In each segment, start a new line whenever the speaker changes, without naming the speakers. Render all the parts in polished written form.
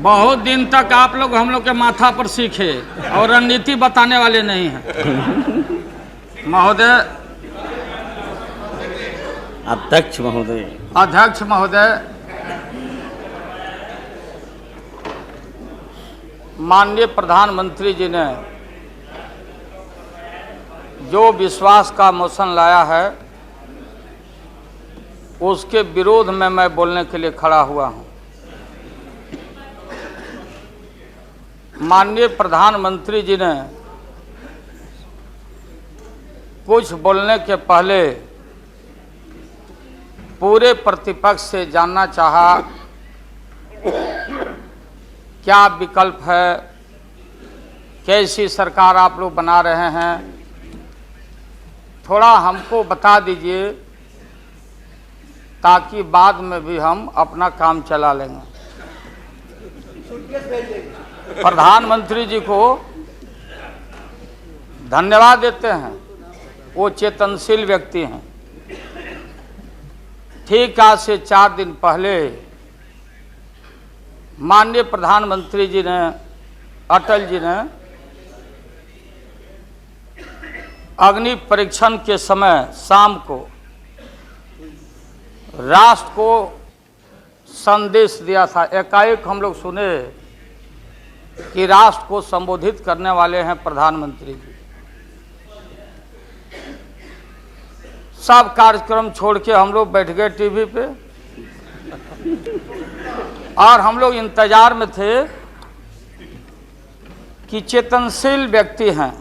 बहुत दिन तक आप लोग हम लोग के माथा पर सीखे और रणनीति बताने वाले नहीं हैं। महोदय,
अध्यक्ष महोदय,
अध्यक्ष महोदय, माननीय प्रधानमंत्री जी ने जो विश्वास का मोशन लाया है उसके विरोध में मैं बोलने के लिए खड़ा हुआ हूं। माननीय प्रधानमंत्री जी ने कुछ बोलने के पहले पूरे प्रतिपक्ष से जानना चाहा क्या विकल्प है, कैसी सरकार आप लोग बना रहे हैं, थोड़ा हमको बता दीजिए ताकि बाद में भी हम अपना काम चला लेंगे। प्रधानमंत्री जी को धन्यवाद देते हैं, वो चेतनशील व्यक्ति हैं। ठीक आज से 4 दिन पहले माननीय प्रधानमंत्री जी ने, अटल जी ने अग्नि परीक्षण के समय शाम को राष्ट्र को संदेश दिया था। एकाएक हम लोग सुने कि राष्ट्र को संबोधित करने वाले हैं प्रधानमंत्री जी। सब कार्यक्रम छोड़ के हम लोग बैठ गए टीवी पे और हम लोग इंतजार में थे कि चेतनशील व्यक्ति हैं,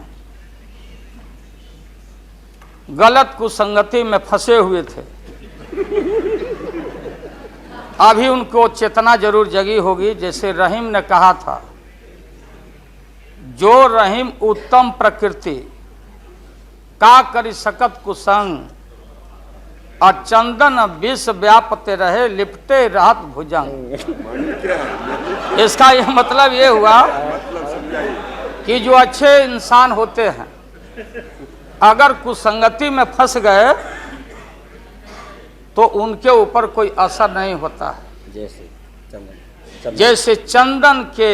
गलत कुसंगति में फंसे हुए थे, अभी उनको चेतना जरूर जगी होगी। जैसे रहीम ने कहा था, जो रहीम उत्तम प्रकृति का करी सकत कुसंग, और चंदन विष व्यापते रहे लिपटे रहत भुजंग। इसका यह मतलब ये हुआ कि जो अच्छे इंसान होते हैं अगर कुसंगति में फंस गए तो उनके ऊपर कोई असर नहीं होता है। जैसे चंदन के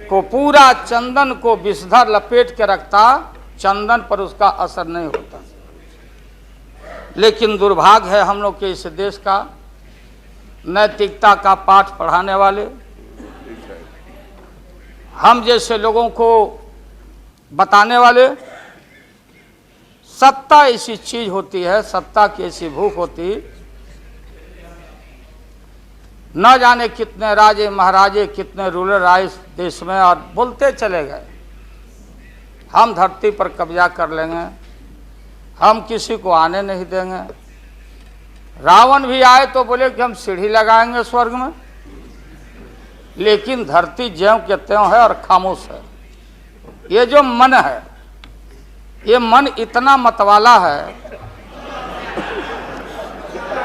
को पूरा चंदन को विषधर लपेट के रखता, चंदन पर उसका असर नहीं होता। लेकिन दुर्भाग्य है हम लोग के इस देश का, नैतिकता का पाठ पढ़ाने वाले हम जैसे लोगों को बताने वाले, सत्ता ऐसी चीज होती है, सत्ता की ऐसी भूख होती, न जाने कितने राजे महाराजे, कितने रूलर आए इस देश में और बोलते चले गए हम धरती पर कब्जा कर लेंगे, हम किसी को आने नहीं देंगे। रावण भी आए तो बोले कि हम सीढ़ी लगाएंगे स्वर्ग में, लेकिन धरती ज्यों के त्यों है और खामोश है। ये जो मन है, ये मन इतना मतवाला है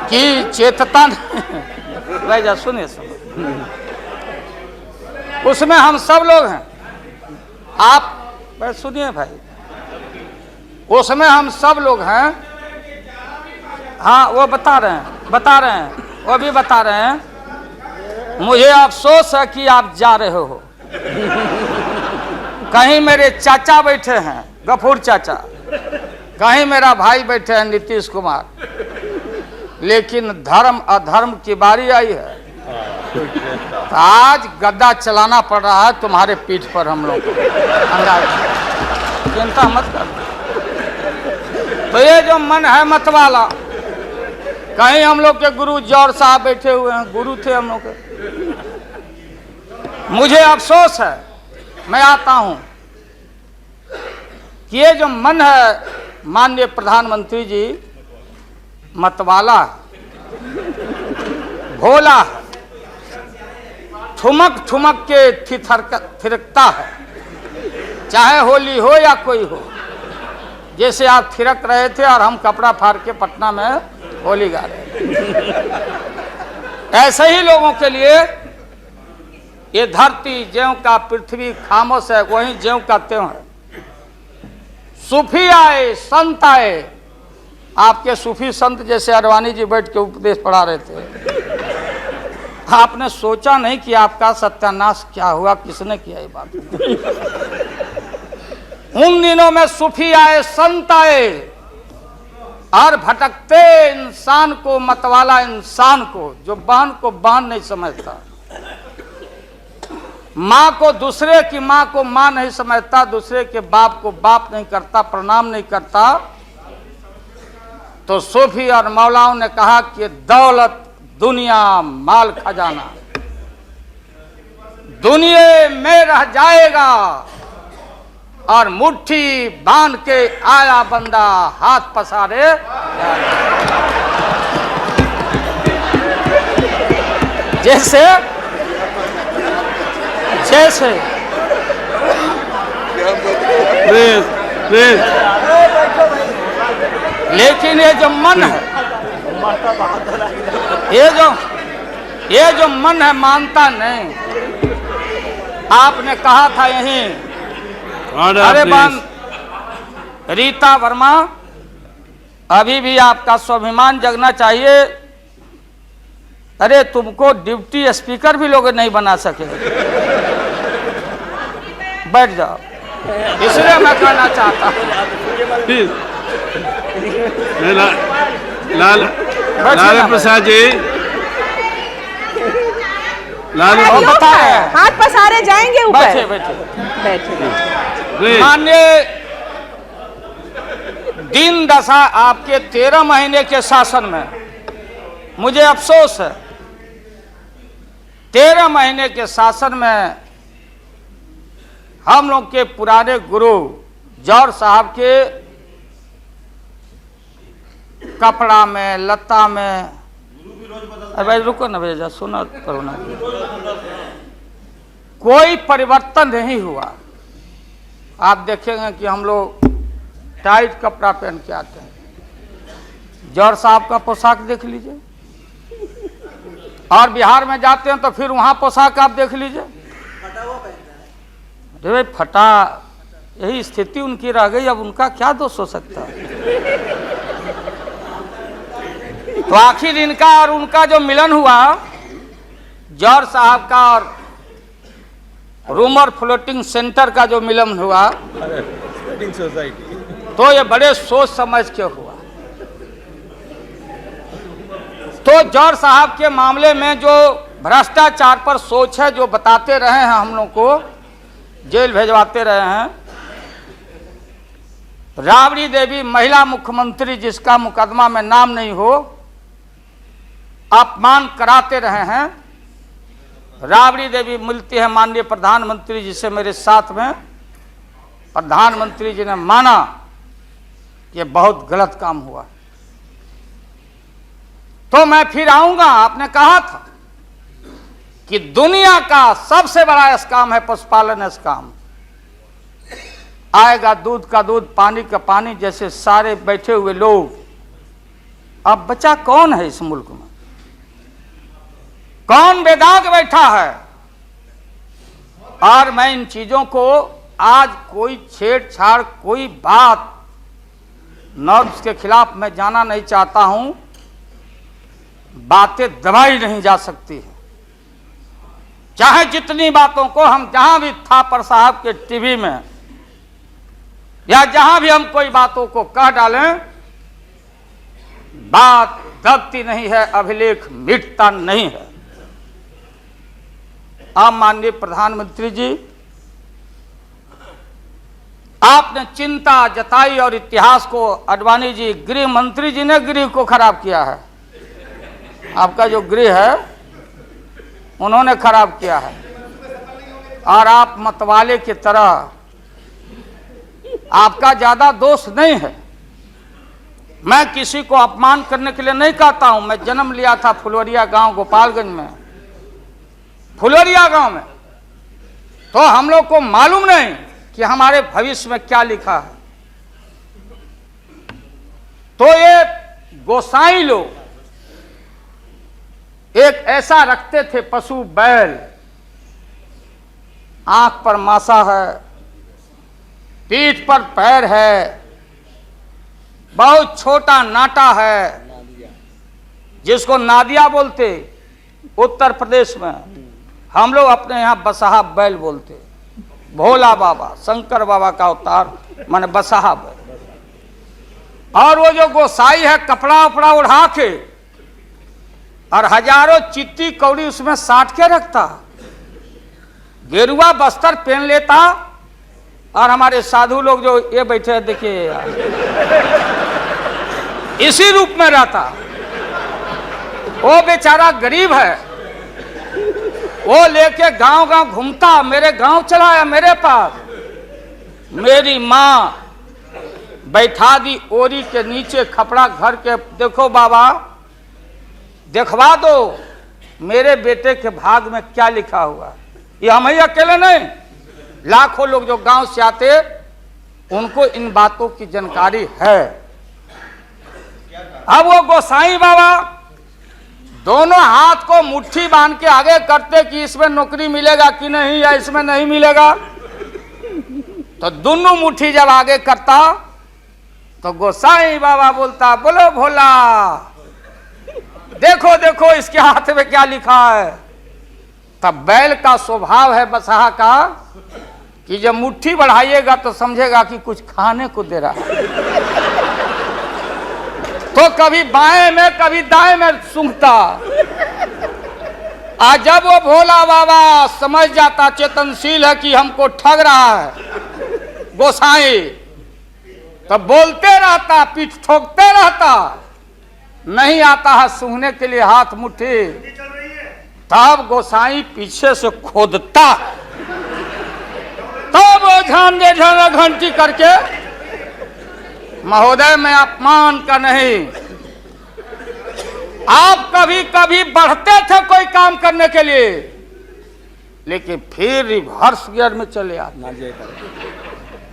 कि चेतता नहीं। जा सुनिए उसमें हम सब लोग हैं। आप सुनिए भाई, उसमें हम सब लोग हैं। हाँ, वो बता रहे हैं, वो भी बता रहे हैं। मुझे अफसोस है कि आप जा रहे हो, कहीं मेरे चाचा बैठे हैं, गफूर चाचा, कहीं मेरा भाई बैठे हैं नीतीश कुमार, लेकिन धर्म अधर्म की बारी आई है तो आज गद्दा चलाना पड़ रहा है तुम्हारे पीठ पर। हम लोग चिंता मत कर। तो ये जो मन है मतवाला, कहीं हम लोग के गुरु जौहर साहब बैठे हुए हैं, गुरु थे हम लोग के। मुझे अफसोस है, मैं आता हूं कि ये जो मन है माननीय प्रधानमंत्री जी, मतवाला, भोला, ठुमक ठुमक के थिरकता है, चाहे होली हो या कोई हो। जैसे आप थिरक रहे थे और हम कपड़ा फाड़ के पटना में होली गा रहे। ऐसे ही लोगों के लिए ये धरती ज्यों का पृथ्वी खामोश है, वहीं ज्यों का त्यों है। सूफी आए, संत आए, आपके सूफी संत जैसे अडवाणी जी बैठ के उपदेश पढ़ा रहे थे, आपने सोचा नहीं कि आपका सत्यानाश क्या हुआ, किसने किया ये बात। उन दिनों में सूफी आए, संत आए और भटकते इंसान को, मतवाला इंसान को, जो बांध को बांध नहीं समझता, माँ को दूसरे की माँ को माँ नहीं समझता, दूसरे के बाप को बाप नहीं करता, प्रणाम नहीं करता, तो सूफी और मौलाओं ने कहा कि दौलत, दुनिया, माल, खजाना दुनिया में रह जाएगा और मुट्ठी बांध के आया बंदा हाथ पसारे। जैसे जैसे लेकिन ये जो मन है, ये जो मन है मानता नहीं। आपने कहा था यहीं, अरे बन रीता वर्मा, अभी भी आपका स्वाभिमान जगना चाहिए। अरे तुमको डिप्टी स्पीकर भी लोग नहीं बना सके। बैठ जाओ, इसलिए मैं कहना चाहता हूँ।
लालू प्रसाद जी, लालू
हाथ पसारे जाएंगे ऊपर।
बैठे बैठे
बैठे।
माननीय दिन दशा आपके 13 महीने के शासन में मुझे अफसोस है, 13 महीने के शासन में हम लोग के पुराने गुरु जौहर साहब के कपड़ा में, लता में, अरे भाई रुको ना भैया, सुना करो ना, कोई परिवर्तन नहीं हुआ। आप देखेंगे कि हम लोग टाइट कपड़ा पहन के आते हैं। जौहर साहब का पोशाक देख लीजिए, और बिहार में जाते हैं तो फिर वहां पोशाक आप देख लीजिए। अरे भाई फटा, यही स्थिति उनकी रह गई, अब उनका क्या दोष हो सकता है। तो आखिर इनका और उनका जो मिलन हुआ, जौहर साहब का और रूमर फ्लोटिंग सेंटर का जो मिलन हुआ, तो ये बड़े सोच समझ के हुआ। तो जौहर साहब के मामले में जो भ्रष्टाचार पर सोच है, जो बताते रहे हैं, हम लोग को जेल भेजवाते रहे हैं। राबड़ी देवी महिला मुख्यमंत्री, जिसका मुकदमा में नाम नहीं हो, अपमान कराते रहे हैं। राबड़ी देवी मिलती है माननीय प्रधानमंत्री जी से मेरे साथ में। प्रधानमंत्री जी ने माना कि बहुत गलत काम हुआ, तो मैं फिर आऊंगा। आपने कहा था कि दुनिया का सबसे बड़ा स्काम है पशुपालन स्काम। आएगा दूध का दूध, पानी का पानी, जैसे सारे बैठे हुए लोग। अब बचा कौन है इस मुल्क में? कौन बेदाग बैठा है? और मैं इन चीजों को आज कोई छेड़छाड़, कोई बात नॉर्म्स के खिलाफ मैं जाना नहीं चाहता हूं। बातें दबाई नहीं जा सकती है, चाहे जितनी बातों को हम जहां भी थापर साहब के टीवी में या जहां भी हम कोई बातों को कह डालें, बात दबती नहीं है, अभिलेख मिटता नहीं है। आप माननीय प्रधानमंत्री जी, आपने चिंता जताई और इतिहास को, आडवाणी जी, गृह मंत्री जी ने गृह को खराब किया है। आपका जो गृह है उन्होंने खराब किया है, और आप मतवाले की तरह, आपका ज्यादा दोष नहीं है। मैं किसी को अपमान करने के लिए नहीं कहता हूं। मैं जन्म लिया था फुलवरिया गांव, गोपालगंज में, फुलवरिया गांव में। तो हम लोग को मालूम नहीं कि हमारे भविष्य में क्या लिखा है। तो ये गोसाई लोग एक ऐसा रखते थे पशु, बैल, आंख पर मासा है, पीठ पर पैर है, बहुत छोटा नाटा है, जिसको नादिया बोलते, उत्तर प्रदेश में हम लोग अपने यहाँ बसहा बैल बोलते, भोला बाबा शंकर बाबा का अवतार माने बसहा बैल। और वो जो गोसाई है कपड़ा उपड़ा उड़ा के और हजारों चिट्टी कौड़ी उसमें साट के रखता, गेरुआ बस्तर पहन लेता, और हमारे साधु लोग जो ये बैठे हैं देखिए इसी रूप में रहता। वो बेचारा गरीब है, वो लेके गांव गांव घूमता, मेरे गांव चलाया मेरे पास। मेरी माँ बैठा दी ओरी के नीचे खपड़ा घर के, देखो बाबा दिखवा दो मेरे बेटे के भाग में क्या लिखा हुआ। ये हम ही अकेले नहीं, लाखों लोग जो गांव से आते उनको इन बातों की जानकारी है। अब वो गोसाई बाबा दोनों हाथ को मुट्ठी बांध के आगे करते कि इसमें नौकरी मिलेगा कि नहीं या इसमें नहीं मिलेगा। तो दोनों मुट्ठी जब आगे करता तो गोसाई बाबा बोलता, बोलो भोला, देखो देखो इसके हाथ में क्या लिखा है। तब बैल का स्वभाव है बसहा का कि जब मुट्ठी बढ़ाइएगा तो समझेगा कि कुछ खाने को दे रहा है, तो कभी बाएं में कभी दाएं में सूंघता। आज जब वो भोला बाबा समझ जाता चेतनशील है कि हमको ठग रहा है गोसाई, तब बोलते रहता, पीठ ठोकते रहता, नहीं आता है सूंघने के लिए हाथ मुट्ठी। तब गोसाई पीछे से खोदता, तब वो झांझे घंटी करके, महोदय मैं अपमान का नहीं, आप कभी कभी बढ़ते थे कोई काम करने के लिए, लेकिन फिर रिवर्स गियर में चले आते।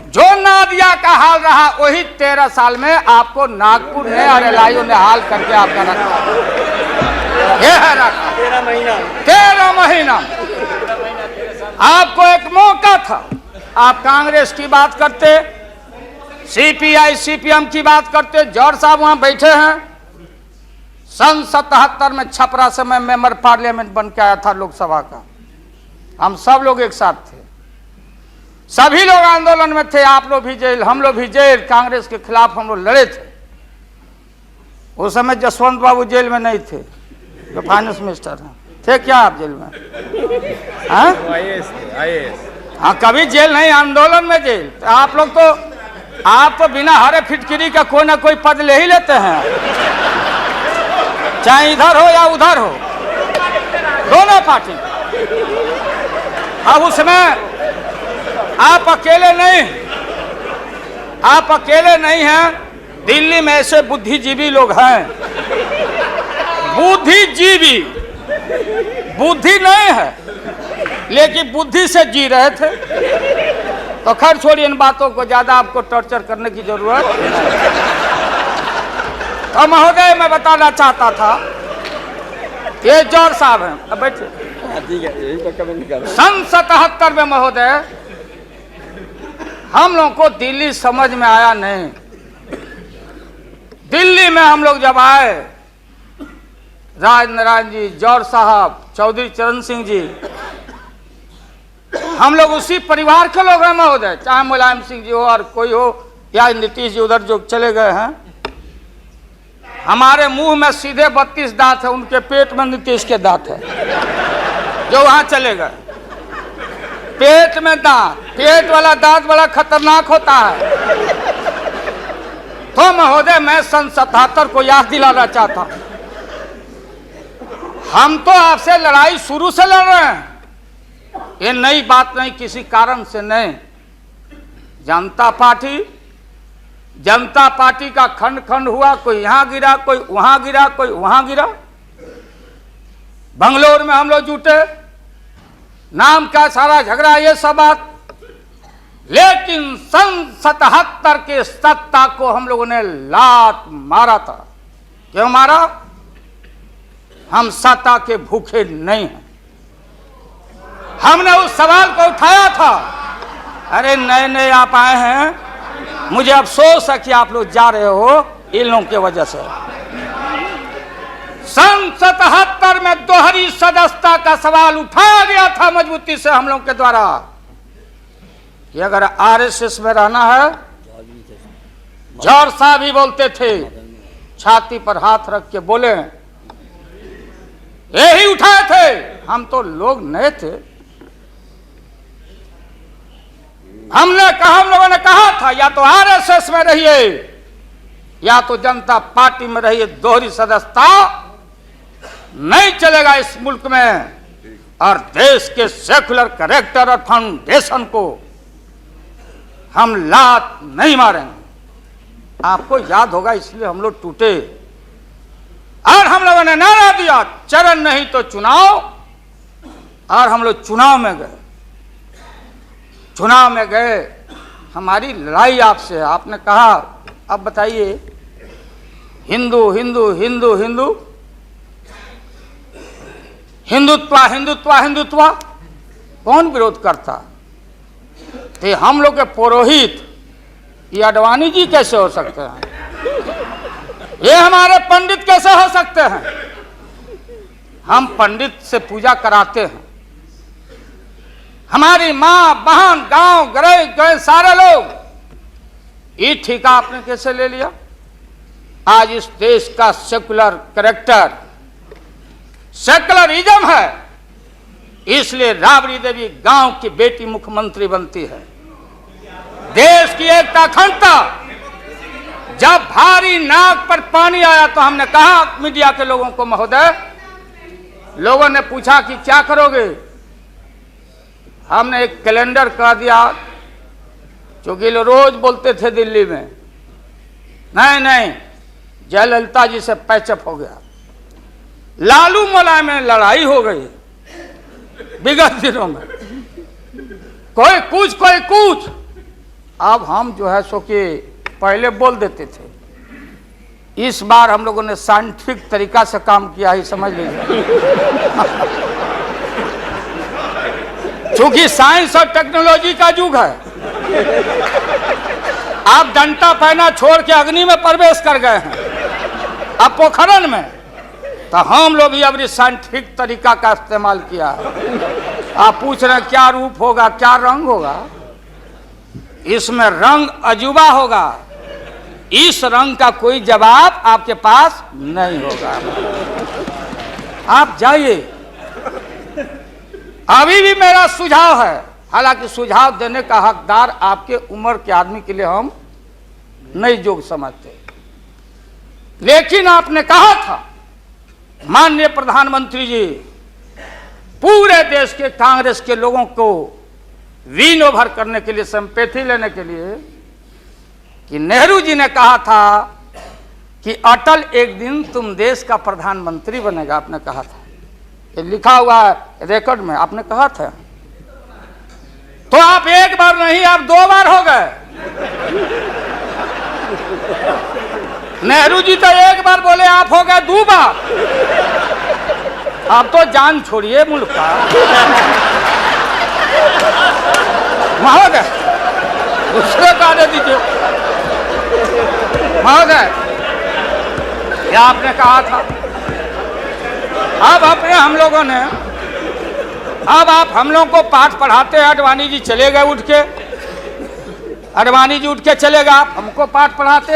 जो नादिया का हाल रहा वही 13 साल में आपको नागपुर ने और एलआईओ ने हाल करके आपका रखा। ये है रखा 13 महीना। आपको एक मौका था, आप कांग्रेस की बात करते, सीपीआई सीपीएम की बात करते। जौहर साहब वहां बैठे हैं, सन 77 में छपरा से मैं मेंबर पार्लियामेंट बन के आया था लोकसभा का। हम सब लोग एक साथ थे, सभी लोग आंदोलन में थे, आप लोग भी जेल, हम लोग भी जेल, कांग्रेस के खिलाफ हम लोग लड़े थे। उस समय जसवंत बाबू जेल में नहीं थे, जो फाइनेंस मिनिस्टर हैं। थे क्या आप जेल में? हाँ, कभी जेल नहीं, आंदोलन में जेल। तो आप तो बिना हरे फिटकिरी का कोई ना कोई पद ले ही लेते हैं, चाहे इधर हो या उधर हो, दोनों पार्टी। अब उसमें आप अकेले नहीं हैं। दिल्ली में ऐसे बुद्धिजीवी लोग हैं, बुद्धिजीवी, बुद्धि नहीं है लेकिन बुद्धि से जी रहे थे। तो खैर छोड़िए इन बातों को, ज्यादा आपको टॉर्चर करने की जरूरत। तो महोदय मैं बताना चाहता था, ये जौहर साहब हैं, अब बैठे। सन 77 में महोदय हम लोगों को दिल्ली समझ में आया नहीं। दिल्ली में हम लोग जब आए, राज नारायण जी, जौहर साहब, चौधरी चरण सिंह जी, हम लोग उसी परिवार के लोग हैं महोदय, चाहे मुलायम सिंह जी हो और कोई हो, या नीतीश जी उधर जो चले गए हैं। हमारे मुंह में सीधे 32 दांत है, उनके पेट में नीतीश के दांत है जो वहां चले गए। पेट में दांत, पेट वाला दांत बड़ा खतरनाक होता है। तो महोदय मैं सन 77 को याद दिलाना चाहता हूं, हम तो आपसे लड़ाई शुरू से लड़ रहे हैं, ये नई बात नहीं, किसी कारण से नहीं। जनता पार्टी का खंड खंड हुआ, कोई यहां गिरा, कोई वहां गिरा, कोई वहां गिरा। बंगलोर में हम लोग जुटे, नाम का सारा झगड़ा, ये सब बात। लेकिन सन 77 के सत्ता को हम लोगों ने लात मारा था। क्यों मारा? हम सत्ता के भूखे नहीं हैं। हमने उस सवाल को उठाया था। अरे नए नए आप आए हैं, मुझे अफसोस है कि आप लोग जा रहे हो इन लोगों की वजह से। सन 77 में दोहरी सदस्यता का सवाल उठाया गया था मजबूती से हम लोग के द्वारा कि अगर आरएसएस में रहना है, जौहर साहब भी बोलते थे, छाती पर हाथ रख के बोले, यही उठाए थे। हम तो लोग नए थे, हम लोगों ने कहा था या तो आरएसएस में रहिए या तो जनता पार्टी में रहिए, दोहरी सदस्यता नहीं चलेगा इस मुल्क में, और देश के सेकुलर कैरेक्टर और फाउंडेशन को हम लात नहीं मारेंगे। आपको याद होगा, इसलिए हम लोग टूटे और हम लोगों ने नारा दिया, चरण नहीं तो चुनाव, और हम लोग चुनाव में गए। चुनाव में गए, हमारी लड़ाई आपसे है। आपने कहा अब बताइए, हिंदू हिंदू हिंदू हिंदू हिंदुत्व हिंदुत्व हिंदुत्व कौन विरोध करता? तो हम लोग के पुरोहित ये अडवाणी जी कैसे हो सकते हैं? ये हमारे पंडित कैसे हो सकते हैं? हम पंडित से पूजा कराते हैं। हमारी मां बहन गांव गए सारे लोग, ये ठेका आपने कैसे ले लिया? आज इस देश का सेकुलर कैरेक्टर, सेकुलरिज्म है, इसलिए राबड़ी देवी गांव की बेटी मुख्यमंत्री बनती है। देश की एकता अखंडता, जब भारी नाक पर पानी आया तो हमने कहा मीडिया के लोगों को, महोदय, लोगों ने पूछा कि क्या करोगे? हमने एक कैलेंडर कह दिया, क्योंकि लोग रोज बोलते थे दिल्ली में, नहीं जयललिता जी से पैचअप हो गया, लालू मुलायम में लड़ाई हो गई विगत दिनों में, कोई कुछ। अब हम जो है सो कि पहले बोल देते थे, इस बार हम लोगों ने साइंटिफिक तरीका से काम किया ही, समझ लीजिए। क्योंकि साइंस और टेक्नोलॉजी का युग है। आप डंटा पहना छोड़ के अग्नि में प्रवेश कर गए हैं, अब पोखरन में, तो हम लोग भी अब साइंटिफिक तरीका का इस्तेमाल किया है। आप पूछ रहे हैं क्या रूप होगा, क्या रंग होगा? इसमें रंग अजूबा होगा, इस रंग का कोई जवाब आपके पास नहीं होगा। आप जाइए। अभी भी मेरा सुझाव है, हालांकि सुझाव देने का हकदार आपके उम्र के आदमी के लिए हम नहीं जोग समझते, लेकिन आपने कहा था माननीय प्रधानमंत्री जी, पूरे देश के कांग्रेस के लोगों को विन ओवर करने के लिए, सिंपैथी लेने के लिए, कि नेहरू जी ने कहा था कि अटल एक दिन तुम देश का प्रधानमंत्री बनेगा। आपने कहा था, ये लिखा हुआ है रिकॉर्ड में, आपने कहा था। तो आप एक बार नहीं, आप 2 बार हो गए। नेहरू जी तो एक बार बोले, आप हो गए 2 बार। आप तो जान छोड़िए मुल्क का। महोदय, दूसरे का दे दीजिए। महोदय, क्या आपने कहा था? अब अपने हम लोगों ने, अब आप हम लोगों को पाठ पढ़ाते हैं। अडवाणी जी चले गए उठ के, अडवाणी जी उठ के चले गए, आप हमको पाठ पढ़ाते,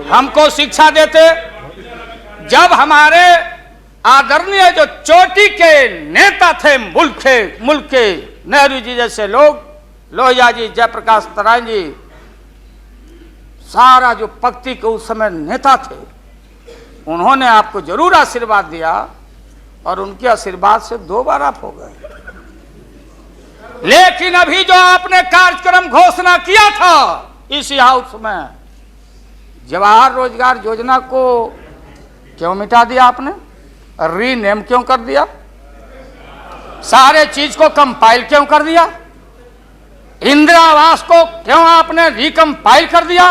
हमको शिक्षा देते। जब हमारे आदरणीय जो चोटी के नेता थे मुल्क के नेहरू जी जैसे लोग, लोहिया जी, जयप्रकाश नारायण जी, सारा जो पक्ति के उस समय नेता थे, उन्होंने आपको जरूर आशीर्वाद दिया, और उनके आशीर्वाद से 2 बार आप हो गए। लेकिन अभी जो आपने कार्यक्रम घोषणा किया था इसी हाउस में, जवाहर रोजगार योजना को क्यों मिटा दिया आपने? रीनेम क्यों कर दिया? सारे चीज को कंपाइल क्यों कर दिया? इंदिरा आवास को क्यों आपने रिकंपाइल कर दिया?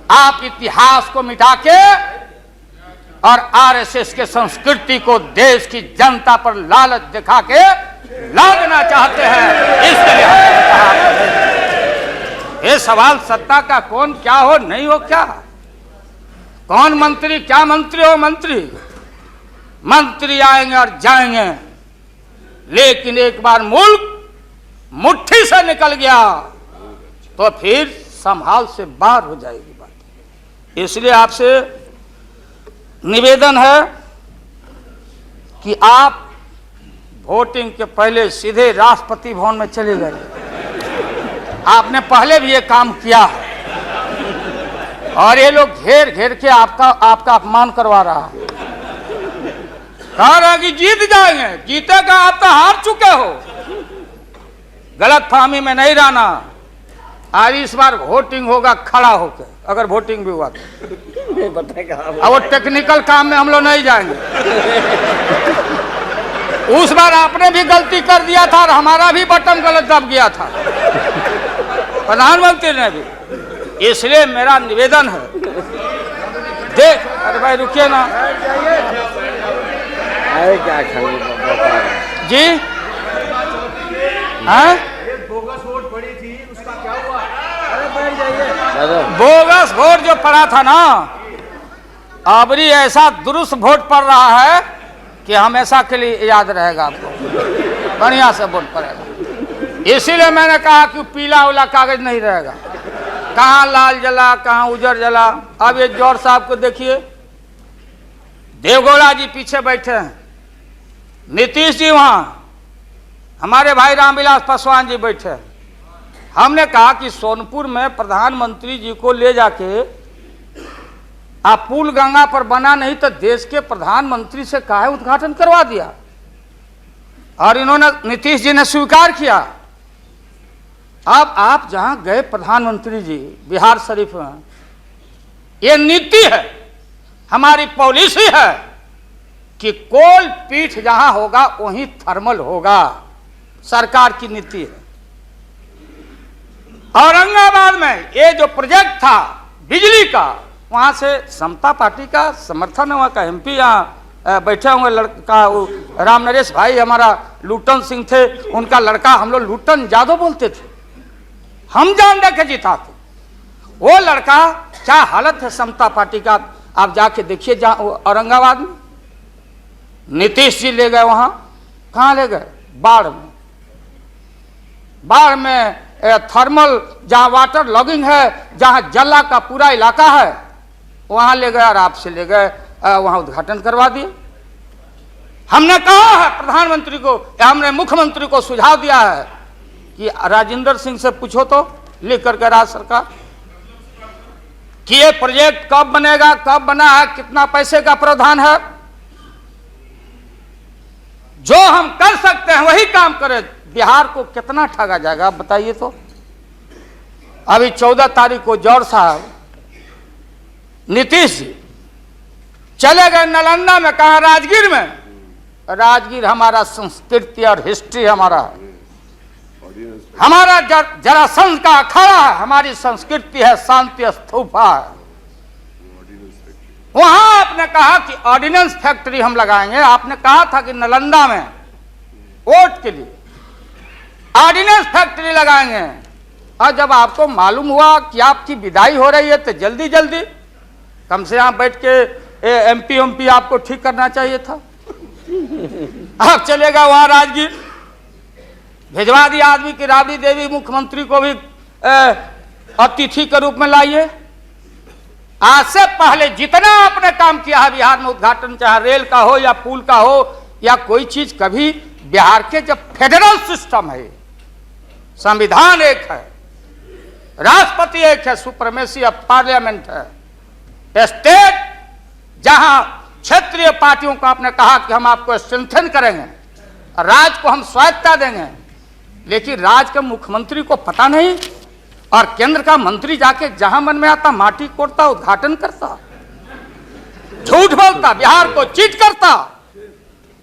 आप इतिहास को मिटा के और आरएसएस के संस्कृति को देश की जनता पर लालच दिखा के लादना चाहते हैं। इसके लिए हमने कहा, ये सवाल सत्ता का कौन क्या हो नहीं हो, क्या कौन मंत्री, क्या मंत्री हो मंत्री, मंत्री आएंगे और जाएंगे, लेकिन एक बार मुल्क मुट्ठी से निकल गया तो फिर संभाल से बाहर हो जाएगी बात। इसलिए आपसे निवेदन है कि आप वोटिंग के पहले सीधे राष्ट्रपति भवन में चले गए। आपने पहले भी ये काम किया है और ये लोग घेर घेर के आपका अपमान करवा रहा है। कह रहा कि जीत जाएंगे, जीतेगा, आप तो हार चुके हो। गलत फहमी में नहीं रहना। आज इस बार वोटिंग होगा खड़ा होकर, अगर वोटिंग भी हुआ तो अब वो टेक्निकल काम में हम लोग नहीं जाएंगे। उस बार आपने भी गलती कर दिया था और हमारा भी बटन गलत दब गया था, प्रधानमंत्री ने भी। इसलिए मेरा निवेदन है, देख, अरे भाई रुकिए ना
क्या
जी। हाँ,
बोगस वोट पड़ी थी, उसका क्या हुआ?
बोगस वोट जो पड़ा था ना, अबरी ऐसा दुरुस्त वोट पड़ रहा है कि हमेशा के लिए याद रहेगा आपको, बढ़िया से वोट पड़ेगा। इसीलिए मैंने कहा कि पीला वाला कागज नहीं रहेगा, कहाँ लाल जला कहाँ उजर जला। अब ये जौहर साहब को देखिए, देवगौड़ा जी पीछे बैठे हैं, नीतीश जी वहां, हमारे भाई रामविलास पासवान जी बैठे हैं। हमने कहा कि सोनपुर में प्रधानमंत्री जी को ले जाके आप पुल गंगा पर बना नहीं तो देश के प्रधानमंत्री से काहे उद्घाटन करवा दिया, और इन्होंने, नीतीश जी ने स्वीकार किया। अब आप जहां गए प्रधानमंत्री जी बिहार शरीफ में, ये नीति है, हमारी पॉलिसी है कि कोल पीठ जहां होगा वहीं थर्मल होगा, सरकार की नीति है। औरंगाबाद में ये जो प्रोजेक्ट था बिजली का, वहां से समता पार्टी का समर्थन है, वहां का एमपी यहाँ बैठे हुए लड़का राम नरेश भाई हमारा लूटन सिंह थे, उनका लड़का हम लोग लूटन यादव बोलते थे, हम जान दे के जीता थे। वो लड़का क्या हालत है समता पार्टी का, आप जाके देखिए औरंगाबाद में। नीतीश जी ले गए वहां, कहां ले गए? बाढ़ में। बाढ़ में थर्मल जहां वाटर लॉगिंग है, जहां जला का पूरा इलाका है, वहां ले गए और आपसे ले गए, वहां उद्घाटन करवा दिए। हमने कहा है प्रधानमंत्री को, हमने मुख्यमंत्री को सुझाव दिया है कि राजेंद्र सिंह से पूछो तो, लिख करके राज्य सरकार कि ये प्रोजेक्ट कब बनेगा, कब बना है, कितना पैसे का प्रावधान है। जो हम कर सकते हैं वही काम करें। बिहार को कितना ठगा जाएगा आप बताइए तो। अभी 14 तारीख को जौहर साहब, नीतीश जी चले गए नालंदा में, कहा राजगीर में। राजगीर हमारा संस्कृति और हिस्ट्री हमारा है, हमारा जरासंध का अखाड़ा है, हमारी संस्कृति है, शांति स्तूपा है। वहां आपने कहा कि ऑर्डिनेंस फैक्ट्री हम लगाएंगे। आपने कहा था कि नालंदा में वोट के लिए ऑर्डिनेंस फैक्ट्री लगाएंगे, और जब आपको मालूम हुआ कि आपकी विदाई हो रही है तो जल्दी जल्दी कम से कम बैठ के एमपी आपको ठीक करना चाहिए था। आप चलेगा वहां राजगीर, भिजवा दिया आदमी की राबड़ी देवी मुख्यमंत्री को भी अतिथि के रूप में लाइए। आज से पहले जितना आपने काम किया है बिहार में, उद्घाटन चाहे रेल का हो या पुल का हो या कोई चीज, कभी बिहार के जब फेडरल सिस्टम है, संविधान एक है, राष्ट्रपति एक है, सुप्रीमेसी ऑफ पार्लियामेंट है, स्टेट जहां क्षेत्रीय पार्टियों को आपने कहा कि हम आपको स्ट्रेंथन करेंगे, राज्य को हम स्वायत्तता देंगे, लेकिन राज्य के मुख्यमंत्री को पता नहीं, और केंद्र का मंत्री जाके जहां मन में आता माटी कोड़ता, उद्घाटन करता, झूठ बोलता, बिहार को चीट करता।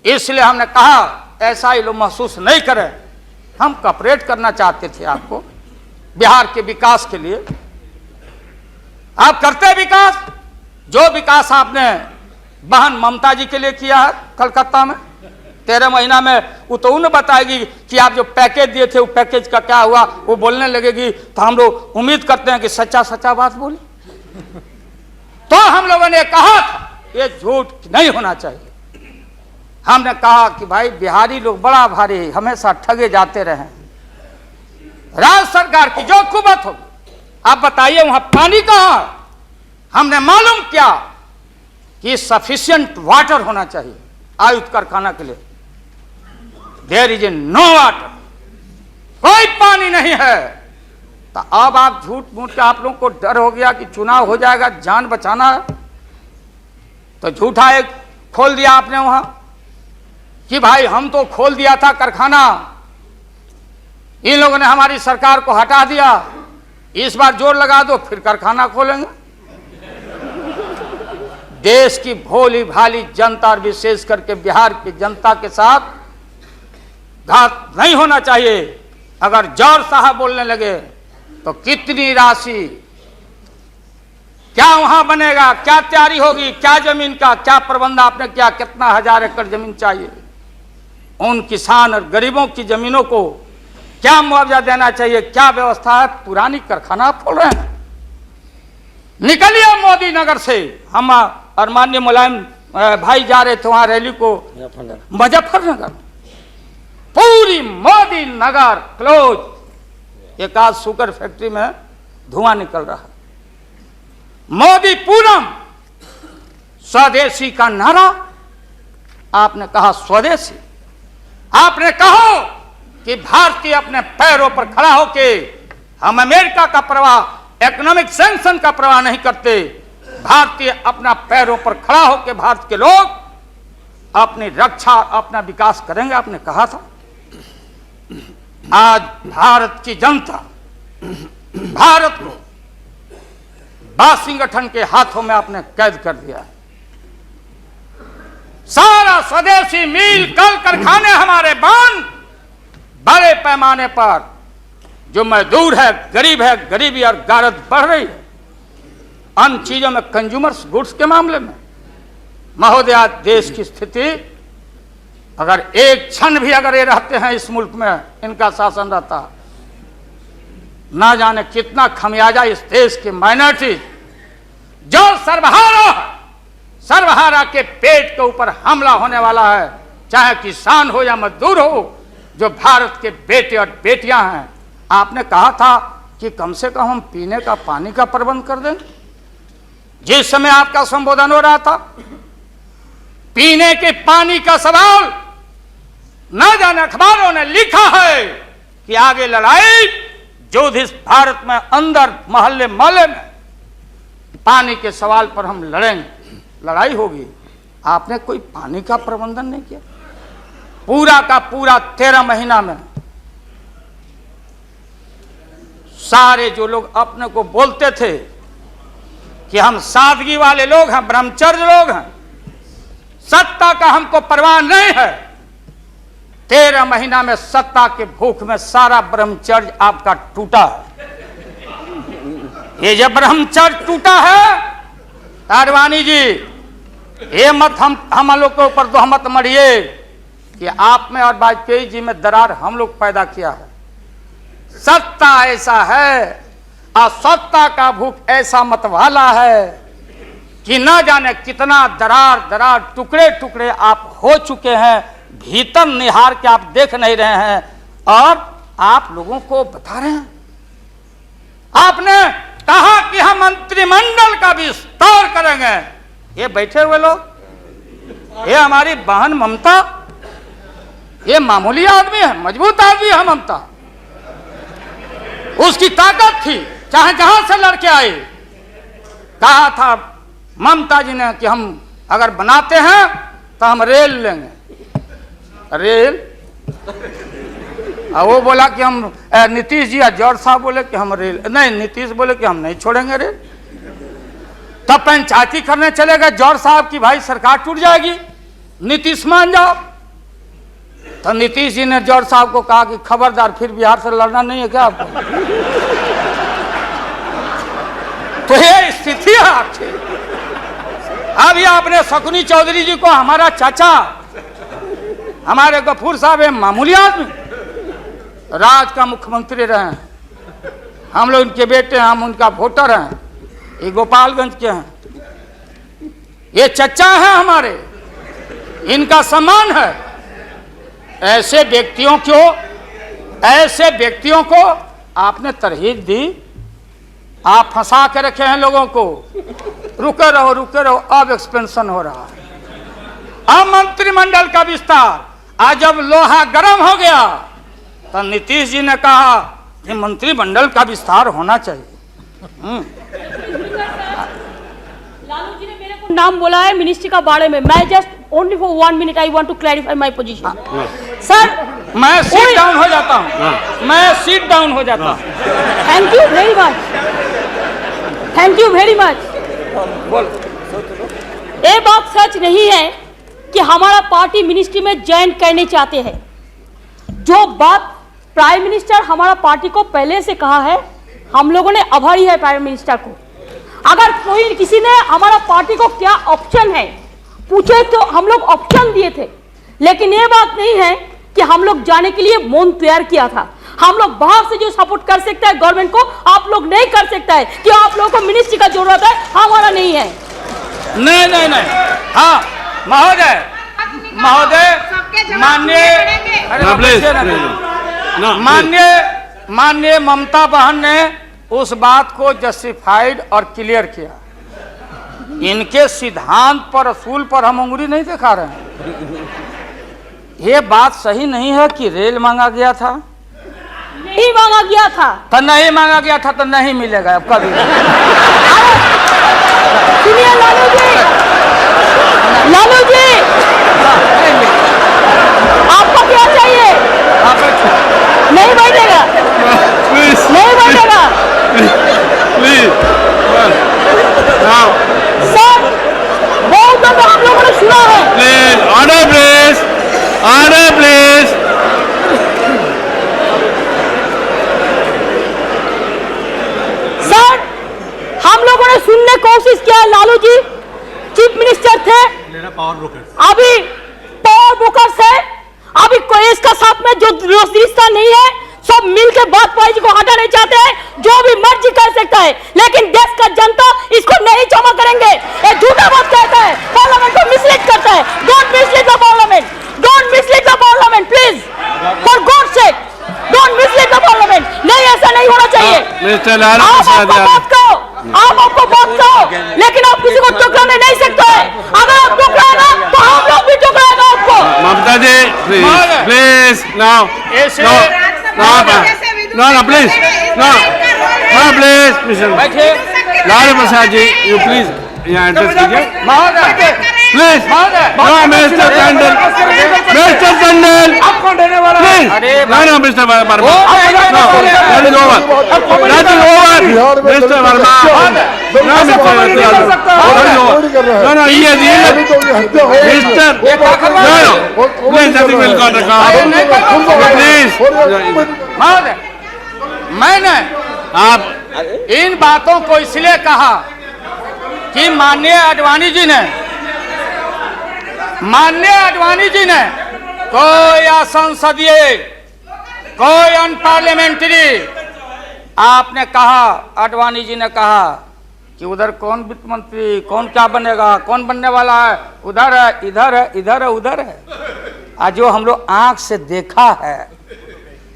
इसलिए हमने कहा ऐसा ही लोग महसूस नहीं करें, हम कॉपरेट करना चाहते थे आपको बिहार के विकास के लिए। आप करते विकास, जो विकास आपने बहन ममता जी के लिए किया है कलकत्ता में 13 महीना में, वो तो उन्हें बताएगी कि आप जो पैकेज दिए थे वो पैकेज का क्या हुआ, वो बोलने लगेगी। तो हम लोग उम्मीद करते हैं कि सच्चा सच्चा बात बोले। तो हम लोगों ने कहा था ये झूठ नहीं होना चाहिए, हमने कहा कि भाई बिहारी लोग बड़ा भारी, हमेशा ठगे जाते रहे। राज्य सरकार की जो कुबत होगी, आप बताइए वहां पानी कहां? हमने मालूम किया कि सफिशिएंट वाटर होना चाहिए आयुध कारखाना के लिए। देयर इज नो वाटर, कोई पानी नहीं है। तो अब आप झूठ मूठ के, आप लोगों को डर हो गया कि चुनाव हो जाएगा, जान बचाना है, तो झूठा एक खोल दिया आपने वहां कि भाई हम तो खोल दिया था कारखाना, इन लोगों ने हमारी सरकार को हटा दिया, इस बार जोर लगा दो फिर कारखाना खोलेंगे। देश की भोली भाली जनता और विशेष करके बिहार की जनता के साथ घात नहीं होना चाहिए। अगर जौहर साहब बोलने लगे तो कितनी राशि, क्या वहां बनेगा, क्या तैयारी होगी, क्या जमीन का क्या प्रबंध आपने किया, कितना 1000 एकड़ जमीन चाहिए, उन किसान और गरीबों की जमीनों को क्या मुआवजा देना चाहिए, क्या व्यवस्था है। पुरानी कारखाना खोल रहे हैं। निकलिए मोदी नगर से। हम और माननीय मुलायम भाई जा रहे थे वहां रैली को मुजफ्फरनगर, पूरी मोदी नगर क्लोज। एक आज शुगर फैक्ट्री में धुआं निकल रहा है। मोदी पूरम, स्वदेशी का नारा आपने कहा, स्वदेशी आपने कहो कि भारतीय अपने पैरों पर खड़ा होके, हम अमेरिका का प्रवाह, इकोनॉमिक सैंक्शन का प्रवाह नहीं करते। भारतीय अपना पैरों पर खड़ा होके भारत के लोग अपनी रक्षा, अपना विकास करेंगे, आपने कहा था। आज भारत की जनता भारत को वाशिंगटन के हाथों में आपने कैद कर दिया है। सारा स्वदेशी मिल, कल कारखाने हमारे बंद, बड़े पैमाने पर जो मजदूर है, गरीब है, गरीबी और गारत बढ़ रही है। अन्य चीजों में, कंज्यूमर्स गुड्स के मामले में महोदया, देश की स्थिति, अगर एक क्षण भी अगर ये रहते हैं इस मुल्क में, इनका शासन रहता, ना जाने कितना खमियाजा इस देश के माइनॉरिटी जो सर्वहारा के पेट के ऊपर हमला होने वाला है, चाहे किसान हो या मजदूर हो, जो भारत के बेटे और बेटियां हैं। आपने कहा था कि कम से कम हम पीने का पानी का प्रबंध कर दें। जिस समय आपका संबोधन हो रहा था, पीने के पानी का सवाल, न जाने अखबारों ने लिखा है कि आगे लड़ाई जो जिस भारत में अंदर मोहल्ले मोहल्ले में पानी के सवाल पर हम लड़ेंगे, लड़ाई होगी। आपने कोई पानी का प्रबंधन नहीं किया। पूरा का पूरा 13 महीना में सारे जो लोग अपने को बोलते थे कि हम सादगी वाले लोग हैं, ब्रह्मचर्य लोग हैं, सत्ता का हमको परवाह नहीं है, 13 महीना में सत्ता के भूख में सारा ब्रह्मचर्य आपका टूटा है। ये जब ब्रह्मचर्य टूटा है, आडवाणी जी, ये मत हम लोग के ऊपर तोहमत मढ़िए कि आप में और वाजपेयी जी में दरार हम लोग पैदा किया है। सत्ता ऐसा है और सत्ता का भूख ऐसा मतवाला है कि न जाने कितना दरार टुकड़े टुकड़े आप हो चुके हैं, भीतर निहार के आप देख नहीं रहे हैं और आप लोगों को बता रहे हैं। आपने कहा कि हम मंत्रिमंडल का विस्तार करेंगे। ये बैठे हुए लोग, ये हमारी बहन ममता, ये मामूली आदमी है, मजबूत आदमी है ममता। उसकी ताकत थी, चाहे जहां से लड़के आए। कहा था ममता जी ने कि हम अगर बनाते हैं तो हम रेल लेंगे, रेल। वो बोला कि हम, नीतीश जी या जौहर साहब बोले कि हम रेल नहीं, नीतीश बोले कि हम नहीं छोड़ेंगे रेल। तब पंचायती करने चले गए जौहर साहब की भाई सरकार टूट जाएगी, नीतीश मान जाओ। तो नीतीश जी ने जौहर साहब को कहा कि खबरदार, फिर बिहार से लड़ना नहीं है क्या आपको? तो ये स्थिति है आपकी। अब ये आपने शकुनी चौधरी जी को, हमारा चाचा, हमारे गफूर साहब, है मामूली आदमी, राज का मुख्यमंत्री रहे हैं, हम लोग उनके बेटे हैं, हम उनका वोटर हैं, ये गोपालगंज के हैं, ये चचा हैं हमारे। इनका सम्मान है। ऐसे व्यक्तियों को आपने तरहीब दी, आप फंसा के रखे हैं लोगों को। रुके रहो, अब एक्सपेंशन हो रहा है। अब मंत्रिमंडल का विस्तार, आज जब लोहा गर्म हो गया तो नीतीश जी ने कहा कि मंत्रिमंडल का विस्तार होना चाहिए।
लालू जी ने मेरे को नाम बोला है मिनिस्ट्री का बारे में। मैं just only for 1 minute I want to clarify my position. Sir
मैं सीट डाउन हो जाता हूँ,
थैंक यू वेरी मच।
बोल।
ये बात सच नहीं है कि हमारा पार्टी मिनिस्ट्री में ज्वाइन करने चाहते हैं। जो बात प्राइम मिनिस्टर हमारा पार्टी को पहले से कहा है, हम लोगों ने आभारी है प्राइम मिनिस्टर को। अगर कोई किसी ने हमारा पार्टी को क्या ऑप्शन है पूछे तो हम लोग ऑप्शन दिए थे, लेकिन ये बात नहीं है कि हम लोग जाने के लिए मन तैयार किया था। हम लोग बाहर से जो सपोर्ट कर सकता है गवर्नमेंट को, आप लोग नहीं कर सकता है कि आप लोगों को मिनिस्ट्री का जरूरत है, हमारा नहीं है।
नहीं। हाँ महोदय, माननीय ममता बहन ने उस बात को जस्टिफाइड और क्लियर किया। इनके सिद्धांत पर, असूल पर हम उंगली नहीं दिखा रहे हैं। ये बात सही नहीं है कि रेल मांगा गया था,
नहीं मांगा गया था
तो नहीं मांगा गया था तो नहीं मिलेगा अब कभी।
सुनिए लालू जी, आपको क्या चाहिए? नहीं बैठेगा, नहीं बैठेगा सर। बहुत ज्यादा हम लोगों ने सुना है।
Order please.
सर हम लोगों ने सुनने की कोशिश किया। लालू जी चीफ मिनिस्टर थे, अभी पावर ब्रोकर्स है, अभी कोई इसका साथ में जो रिश्ता नहीं है, सब मिलकर बात पाई को हटाना चाहते हैं। जो भी मर्जी कर सकता है, लेकिन देश का जनता इसको नहीं क्षमा करेंगे। ये झूठा बात कहता है, पार्लियामेंट को मिसलीड करता है। Don't mislead the parliament, don't mislead the parliament please, for God sake don't mislead the parliament. नहीं, ऐसा नहीं होना चाहिए। आप आपको बात कहो, लेकिन आप किसी को टुकराने नहीं सकते हैं। अगर आप टुकराएगा तो हम लोग भी टुकराएगा आपको।
Mamata ji please now please Lalu Prasad ji you please यहाँ एड्रेस कीजिए please. Mister Tandon please. no mister Verma, mister Verma,
मैंने आप इन बातों को इसलिए कहा कि माननीय आडवाणी जी ने कोई असंसदीय, कोई अनपार्लियामेंट्री, आपने कहा, आडवाणी जी ने कहा कि उधर कौन वित्त मंत्री, कौन क्या बनेगा, कौन बनने वाला है, उधर है, इधर है, इधर है, उधर है। आज जो हम लोग आंख से देखा है,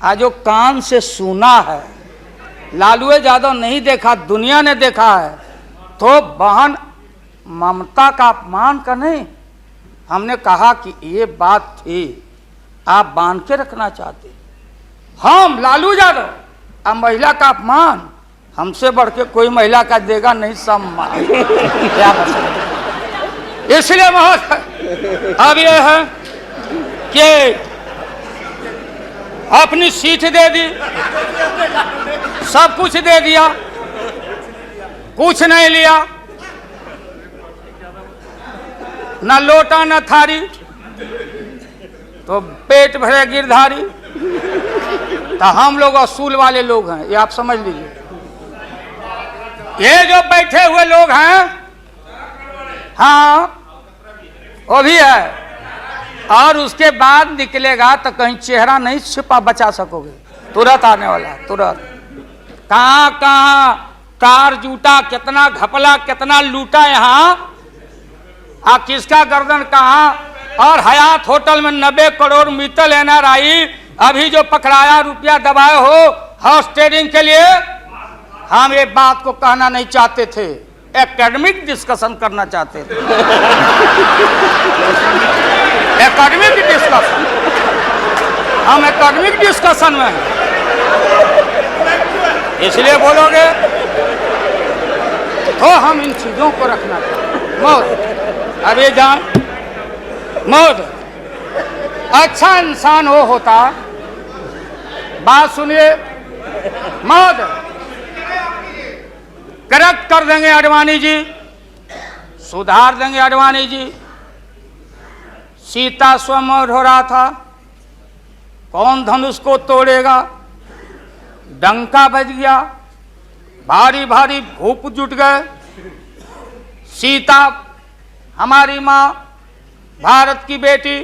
आज जो कान से सुना है, लालू यादव नहीं देखा, दुनिया ने देखा है। तो बहन ममता का अपमान का नहीं, हमने कहा कि ये बात थी, आप बांध के रखना चाहते। हम लालू यादव, अब महिला का अपमान हमसे बढ़ के कोई महिला का देगा नहीं सम्मान। क्या बता, इसलिए महोदय अब ये है कि अपनी सीट दे दी, सब कुछ दे दिया, कुछ नहीं लिया, न लोटा न थारी, तो पेट भरे गिरधारी। तो हम लोग असूल वाले लोग हैं, ये आप समझ लीजिए। ये जो बैठे हुए लोग हैं, हाँ वो भी है, और उसके बाद निकलेगा तो कहीं चेहरा नहीं छिपा बचा सकोगे, तुरंत आने वाला, तुरंत। कहाँ कहाँ कार जूटा, कितना घपला, कितना लूटा यहाँ, किसका गर्दन कहाँ और हयात होटल में 90 करोड़ मित्तल NRI अभी जो पकड़ाया, रुपया दबाए हो हाउस ट्रेडिंग के लिए, हम एक बात को कहना नहीं चाहते थे, एकेडमिक डिस्कशन करना चाहते थे। एकेडमिक डिस्कशन, हम एकेडमिक डिस्कशन में हैं, इसलिए बोलोगे तो हम इन चीजों को रखना चाहिए। मौत अभी जान, मौत अच्छा इंसान वो होता, बात सुनिए, मौत करेक्ट कर देंगे आडवाणी जी, सुधार देंगे आडवाणी जी। सीता स्वयंवर हो रहा था, कौन धनुष को तोड़ेगा, डंका बज गया, भारी भारी भूप जुट गए। सीता हमारी माँ, भारत की बेटी,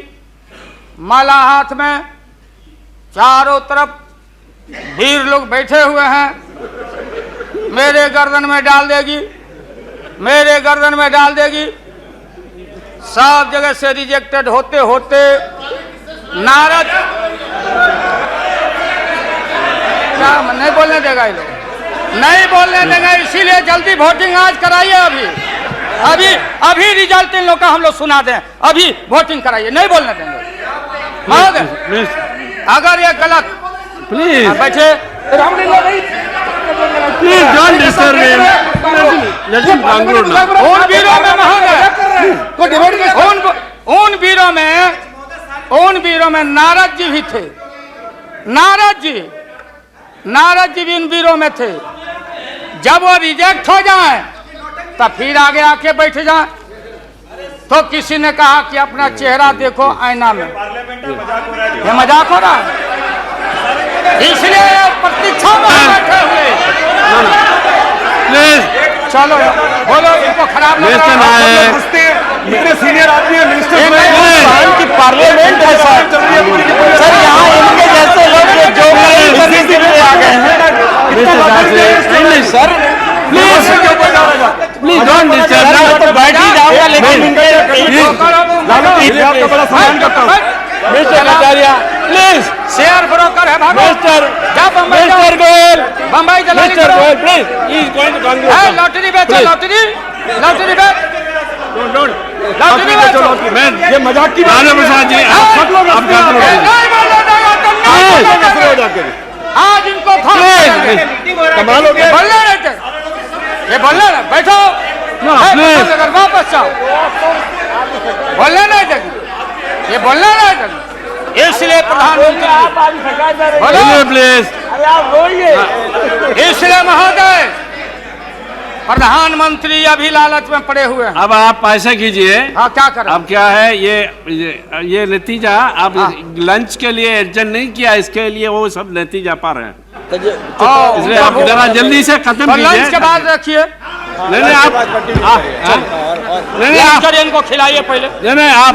माला हाथ में, चारों तरफ वीर लोग बैठे हुए हैं, मेरे गर्दन में डाल देगी, मेरे गर्दन में डाल देगी। सब जगह से रिजेक्टेड होते होते नारद, क्या नहीं बोलने देगा ये लोग, नहीं बोलने देगा, इसीलिए जल्दी वोटिंग आज कराइए। अभी अभी रिजल्ट इन लोग का हम लोग सुना दें, अभी वोटिंग कराइए, नहीं बोलने देंगे।
प्लीज
अगर ये गलत,
प्लीज
बैठे,
please don't disturb him, let him conclude now.
उन वीरों में उन वीरों में नारद जी भी थे, नारद जी भी इन वीरों में थे। जब वो रिजेक्ट हो जाए तब फिर आगे आके बैठ जाए। तो किसी ने कहा कि अपना चेहरा देखो आईना में, ये मजाक हो रहा है, इसलिए प्रतीक्षा में बैठे हुए।
प्लीज
चलो बोलो, इनको खराब लग रहा है,
इतने सीनियर आदमी है मिनिस्टर
की पार्लियामेंट है सर, यहाँ इनके जैसे लोग जो आ गए हैं सर,
प्लीज डोंट डिस्टर्ब।
तो बैठ ही जाऊंगा, लेकिन
आपका बड़ा सम्मान करता हूँ।
Mister Acharya please,
share broker है भागो।
Mister Goyal,
Bombay
mister Goyal please, he is going to conclude.
Lottery बेचो, लॉटरी बेच, लॉटरी बेचो।
ये मजाक की बात
राणा प्रसाद जी, आप कंक्लूड कीजिए।
आज इनको
कमाल हो गया।
बोलने नहीं थे, ये बोलने ना, बैठो, अगर वापस जाओ, बोलने नहीं थे, ये बोलने नहीं थे, इसलिए प्रधानमंत्री बोलो
प्लीज,
इसलिए महोदय प्रधानमंत्री अभी लालच में पड़े हुए हैं।
अब आप ऐसा कीजिए,
हाँ क्या करें, अब
क्या है ये नतीजा आप लंच के लिए एडजस्ट नहीं किया, इसके लिए वो सब नतीजा पा रहे हैं, इसलिए आप जरा जल्दी से खत्म कीजिए।
लंच के बाद रखिए,
नहीं आप
इनको खिलाइए पहले,
नहीं आप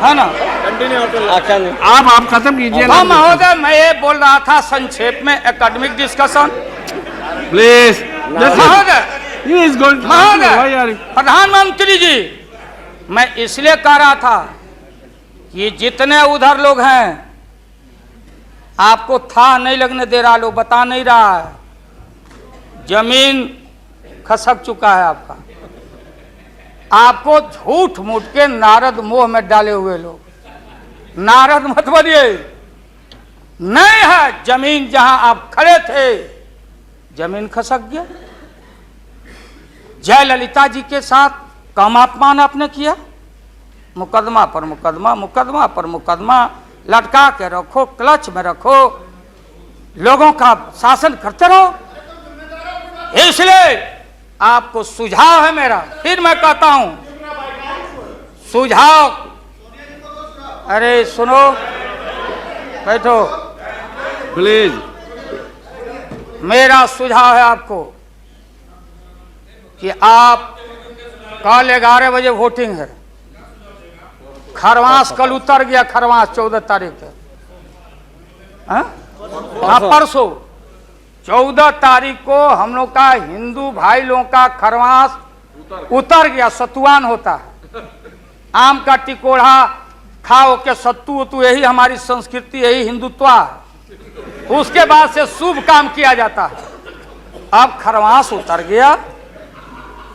है ना,
आप खत्म कीजिए।
हाँ महोदय, मैं ये बोल रहा था संक्षेप में एकेडमिक डिस्कशन।
प्लीज
महोदय,
महोदय,
प्रधानमंत्री जी, मैं इसलिए कह रहा था कि जितने उधर लोग हैं आपको था नहीं लगने दे रहा, लोग बता नहीं रहा है, जमीन खसक चुका है आपका, आपको झूठ मूठ के नारद मोह में डाले हुए लोग, नारद मत बनिए, नहीं है जमीन, जहां आप खड़े थे जमीन खसक गया। जयललिता जी के साथ कम अपमान आपने किया, मुकदमा पर मुकदमा, मुकदमा पर मुकदमा लटका के रखो, क्लच में रखो, लोगों का शासन करते रहो। इसलिए आपको सुझाव है मेरा, फिर मैं कहता हूं सुझाव, अरे सुनो, बैठो
प्लीज,
मेरा सुझाव है आपको कि आप कल 11 बजे वोटिंग है, खरवास कल उतर गया, खरवास 14 तारीख है, हाँ परसों 14 तारीख को हम लोग का हिंदू भाई लोगों का खरवास उतर गया, सतुआन होता है, आम का टिकोड़ा खाओ के सत्तू वत्तू, यही हमारी संस्कृति, यही हिंदुत्व है। उसके बाद से शुभ काम किया जाता है। अब खरवास उतर गया,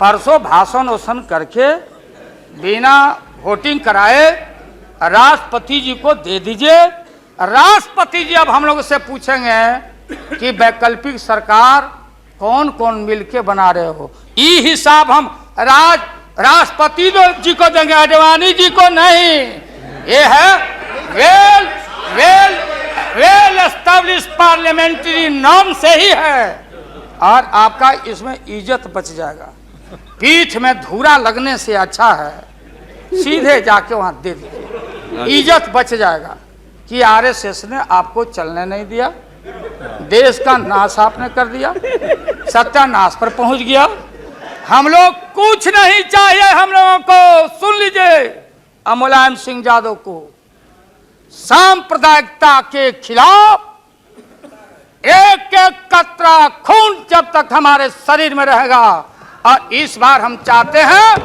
परसों भाषण वोषण करके बिना वोटिंग कराए राष्ट्रपति जी को दे दीजिए। राष्ट्रपति जी अब हम लोग से पूछेंगे कि वैकल्पिक सरकार कौन कौन मिलके बना रहे हो। ये हिसाब हम राष्ट्रपति जी को देंगे, आडवाणी जी को नहीं। ये है वेल एस्टैब्लिश्ड पार्लियामेंट्री नॉर्म से ही है, और आपका इसमें इज्जत बच जाएगा। पीठ में धूरा लगने से अच्छा है सीधे जाके वहां दे दीजिए, इज्जत बच जाएगा। कि आरएसएस ने आपको चलने नहीं दिया, देश का नाश आपने कर दिया, सत्यानाश पर पहुंच गया। हम लोग कुछ नहीं चाहिए, हम लोगों को सुन लीजिए, मुलायम सिंह यादव को सांप्रदायिकता के खिलाफ एक एक कतरा खून जब तक हमारे शरीर में रहेगा। और इस बार हम चाहते हैं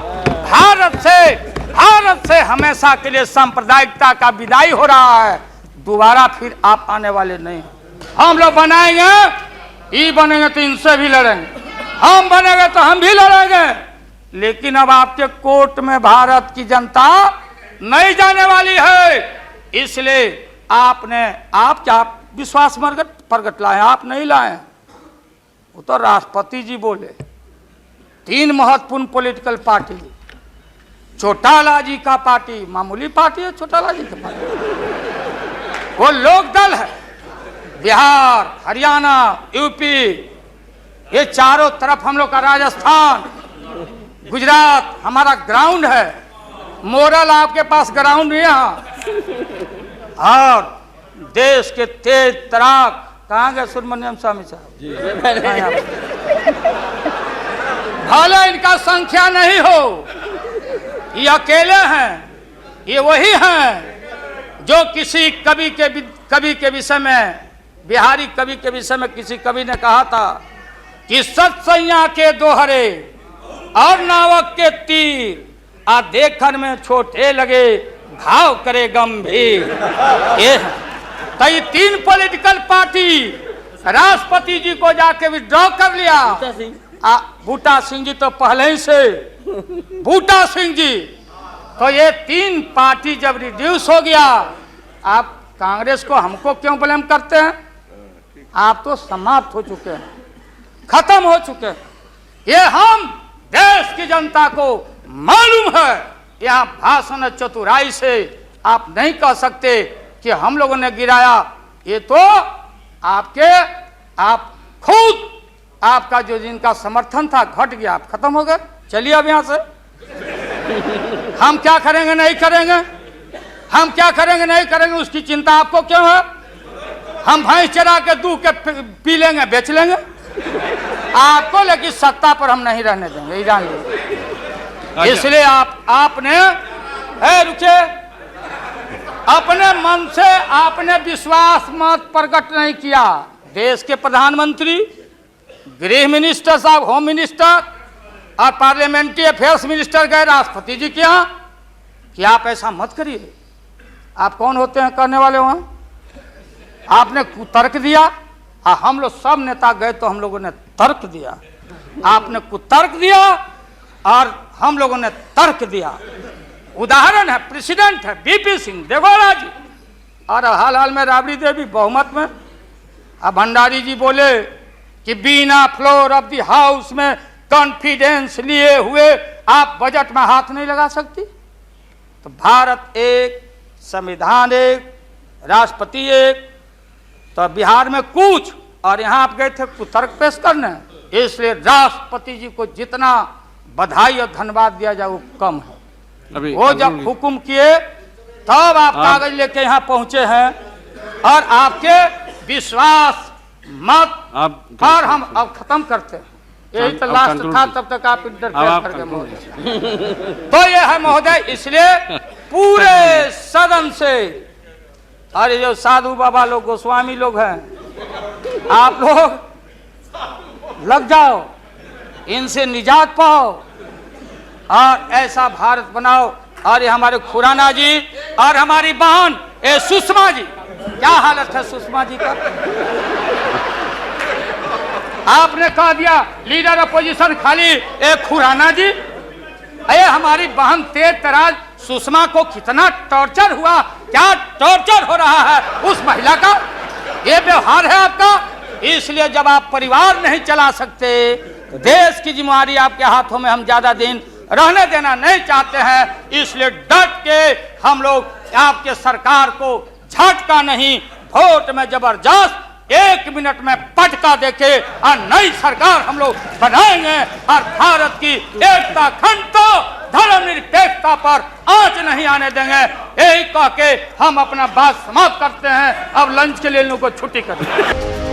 भारत से हमेशा के लिए सांप्रदायिकता का विदाई हो रहा है। दोबारा फिर आप आने वाले नहीं। हम लोग बनाएंगे, ये बनेंगे तो इनसे भी लड़ेंगे, हम बनेंगे तो हम भी लड़ेंगे। लेकिन अब आपके कोर्ट में भारत की जनता नहीं जाने वाली है। इसलिए आप क्या विश्वास प्रगट लाए? आप नहीं लाए, वो तो राष्ट्रपति जी बोले। 3 महत्वपूर्ण पॉलिटिकल पार्टी, चौटाला जी का पार्टी मामूली पार्टी है, चौटाला जी का पार्टी वो लोक दल है। बिहार, हरियाणा, यूपी, ये चारों तरफ हम लोग का, राजस्थान, गुजरात हमारा ग्राउंड है। मोरल आपके पास ग्राउंड है यहाँ। और देश के तेज तराक कहाँ गए सुब्रमण्यम स्वामी साहब? भले इनका संख्या नहीं हो, ये अकेले हैं, ये वही हैं जो किसी कवि के विषय में, बिहारी कवि के विषय में किसी कवि ने कहा था कि सत्सैया के दोहरे और नावक के तीर आ देखन में छोटे लगे, घाव करे गंभीर। ये तो ये 3 पॉलिटिकल पार्टी राष्ट्रपति जी को जाके विड्रॉ कर लिया। बूटा सिंह जी तो पहले ही से, बूटा सिंह जी तो ये 3 पार्टी जब रिड्यूस हो गया, आप कांग्रेस को हमको क्यों ब्लेम करते हैं? आप तो समाप्त हो चुके हैं, खत्म हो चुके हैं। ये हम देश की जनता को मालूम है। यहाँ भाषण चतुराई से आप नहीं कह सकते कि हम लोगों ने गिराया। ये तो आप खुद, आपका जो जिनका समर्थन था घट गया, आप खत्म हो गए। चलिए अब यहाँ से हम क्या करेंगे नहीं करेंगे, हम क्या करेंगे नहीं करेंगे, उसकी चिंता आपको क्यों है? हम भैंस चरा के दूध के पी लेंगे, बेच लेंगे आपको, लेकिन सत्ता पर हम नहीं रहने देंगे, ये जान लीजिए। इसलिए आपने रुके, अपने मन से आपने विश्वास मत प्रकट नहीं किया। देश के प्रधानमंत्री, गृह मिनिस्टर साहब, होम मिनिस्टर और पार्लियामेंट्री अफेयर्स मिनिस्टर गए राष्ट्रपति जी के यहाँ कि आप ऐसा मत करिए। आप कौन होते हैं करने वाले? वहाँ आपने कुतर्क दिया, और हम लोग सब नेता गए तो हम लोगों ने तर्क दिया। आपने कुतर्क दिया और हम लोगों ने तर्क दिया। उदाहरण है, प्रेसिडेंट है बीपी सिंह देवगौड़ा जी, और हाल में राबड़ी देवी बहुमत में। अब भंडारी जी बोले कि बिना फ्लोर ऑफ द हाउस में कॉन्फिडेंस लिए हुए आप बजट में हाथ नहीं लगा सकती। तो भारत एक, संविधान एक, राष्ट्रपति एक। तो बिहार में कुछ, और यहाँ आप गए थे कुतर्क पेश करने। इसलिए राष्ट्रपति जी को जितना बधाई और धन्यवाद दिया जाए वो कम है। वो जब हुक्म किए तब आप कागज लेके यहाँ पहुंचे हैं, और आपके विश्वास मत और हम अब खत्म करते हैं। यही तो लास्ट था, तब तक आप इंटरफेयर करके महोदय। तो ये है महोदय, इसलिए पूरे सदन से, और ये जो साधु बाबा लोग, गोस्वामी लोग हैं, आप लोग लग जाओ, इनसे निजात पाओ और ऐसा भारत बनाओ। और ये हमारे खुराना जी और हमारी बहन ए सुषमा जी, क्या हालत है सुषमा जी का? आपने कह दिया लीडर अपोजिशन खाली एक खुराना जी। अरे हमारी बहन तेज तराज सुषमा को कितना टॉर्चर हुआ, क्या टॉर्चर हो रहा है उस महिला का, ये व्यवहार है आपका। इसलिए जब आप परिवार नहीं चला सकते, देश की जिम्मेदारी आपके हाथों में हम ज्यादा दिन रहने देना नहीं चाहते हैं, इसलिए डट के हम लोग आपके सरकार को झटका नहीं, वोट में जबरदस्त 1 मिनट में पटका देके और नई सरकार हम लोग बनाएंगे और भारत की एकता, अखंडता, धर्मनिरपेक्षता पर आंच नहीं आने देंगे। यही कह के हम अपना बात समाप्त करते हैं। अब लंच के लिए इन लोगों को छुट्टी करें।